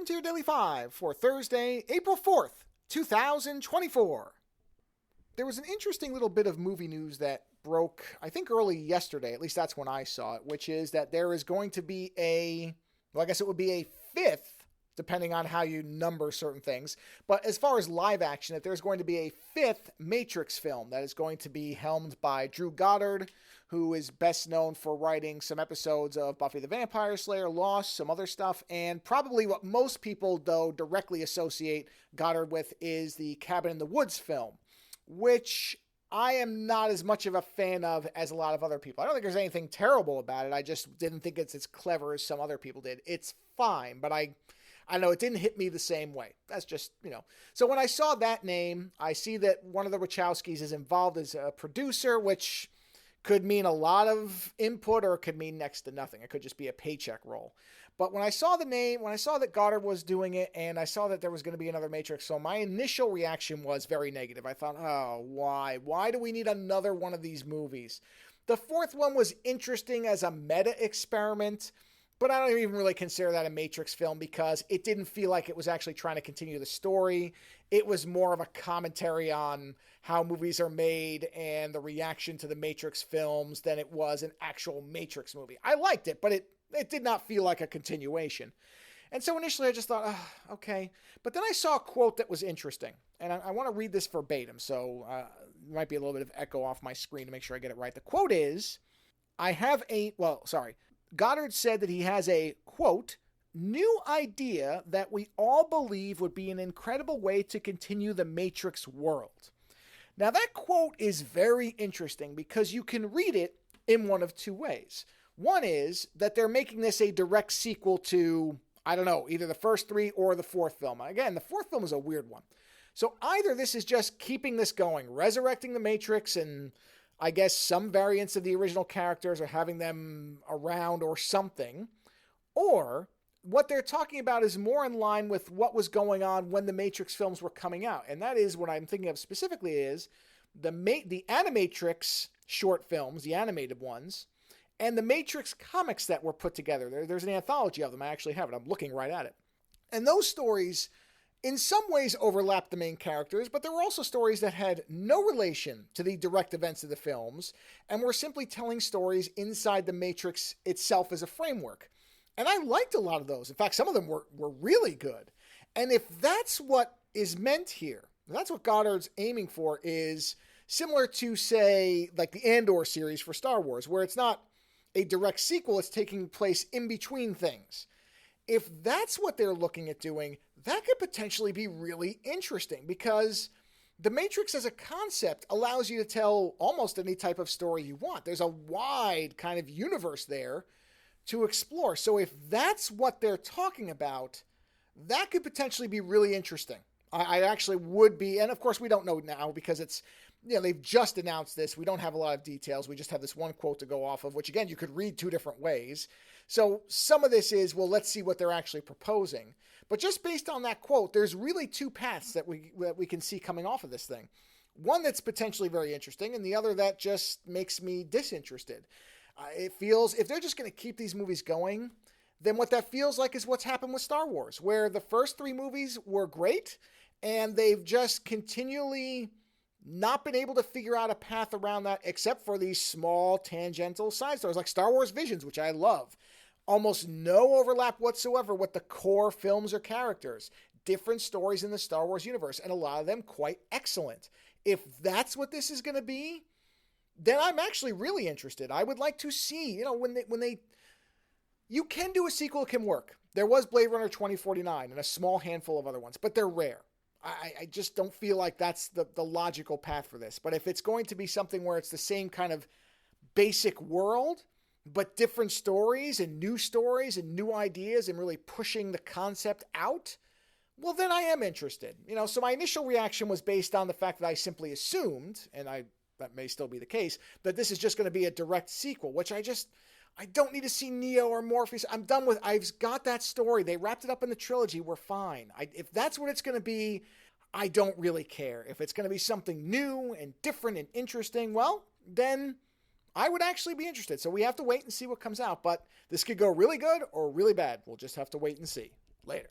welcome to your Daily 5 for Thursday, April 4th, 2024. There was an interesting little bit of movie news that broke, I think early yesterday, at least that's when I saw it, which is that there is going to be I guess it would be a fifth, depending on how you number certain things, but as far as live action, that there's going to be a fifth Matrix film that is going to be helmed by Drew Goddard, who is best known for writing some episodes of Buffy the Vampire Slayer, Lost, some other stuff, and probably what most people, though, directly associate Goddard with is the Cabin in the Woods film, which I am not as much of a fan of as a lot of other people. I don't think there's anything terrible about it. I just didn't think it's as clever as some other people did. It's fine, but I know it didn't hit me the same way. That's just, So when I saw that name, I see that one of the Wachowskis is involved as a producer, which could mean a lot of input or it could mean next to nothing. It could just be a paycheck role. But when I saw the name, when I saw that Goddard was doing it, and I saw that there was going to be another Matrix film, my initial reaction was very negative. I thought, oh, why? Why do we need another one of these movies? The fourth one was interesting as a meta experiment, but I don't even really consider that a Matrix film because it didn't feel like it was actually trying to continue the story. It was more of a commentary on how movies are made and the reaction to the Matrix films than it was an actual Matrix movie. I liked it, but it did not feel like a continuation. And so initially I just thought, oh, okay. But then I saw a quote that was interesting. And I want to read this verbatim, so there might be a little bit of echo off my screen to make sure I get it right. The quote is, Goddard said that he has a, quote, new idea that we all believe would be an incredible way to continue the Matrix world. Now that quote is very interesting because you can read it in one of two ways. One is that they're making this a direct sequel to, I don't know, either the first three or the fourth film. Again, the fourth film is a weird one. So either this is just keeping this going, resurrecting the Matrix and I guess some variants of the original characters or having them around or something. Or what they're talking about is more in line with what was going on when the Matrix films were coming out. And that is what I'm thinking of specifically is the Animatrix short films, the animated ones, and the Matrix comics that were put together. There's an anthology of them. I actually have it. I'm looking right at it. And those stories in some ways overlapped the main characters, but there were also stories that had no relation to the direct events of the films and were simply telling stories inside the Matrix itself as a framework. And I liked a lot of those. In fact, some of them were really good. And if that's what is meant here, that's what Goddard's aiming for, is similar to, say, like the Andor series for Star Wars, where it's not a direct sequel, it's taking place in between things. If that's what they're looking at doing, that could potentially be really interesting because the Matrix as a concept allows you to tell almost any type of story you want. There's a wide kind of universe there to explore. So if that's what they're talking about, that could potentially be really interesting. I actually would be, and of course we don't know now because it's, they've just announced this. We don't have a lot of details. We just have this one quote to go off of, which again, you could read two different ways. So some of this is, well, let's see what they're actually proposing. But just based on that quote, there's really two paths that we can see coming off of this thing. One that's potentially very interesting, and the other that just makes me disinterested. It feels, if they're just going to keep these movies going, then what that feels like is what's happened with Star Wars, where the first three movies were great, and they've just continually not been able to figure out a path around that except for these small tangential side stories like Star Wars Visions, which I love. Almost no overlap whatsoever with the core films or characters. Different stories in the Star Wars universe, and a lot of them quite excellent. If that's what this is going to be, then I'm actually really interested. I would like to see, you can do a sequel, it can work. There was Blade Runner 2049 and a small handful of other ones, but they're rare. I just don't feel like that's the logical path for this. But if it's going to be something where it's the same kind of basic world, but different stories and new ideas and really pushing the concept out, well, then I am interested. So my initial reaction was based on the fact that I simply assumed, and that may still be the case, that this is just going to be a direct sequel, which I don't need to see Neo or Morpheus. I'm done with, I've got that story. They wrapped it up in the trilogy. We're fine. If that's what it's going to be, I don't really care. If it's going to be something new and different and interesting, well, then I would actually be interested. So we have to wait and see what comes out. But this could go really good or really bad. We'll just have to wait and see. Later.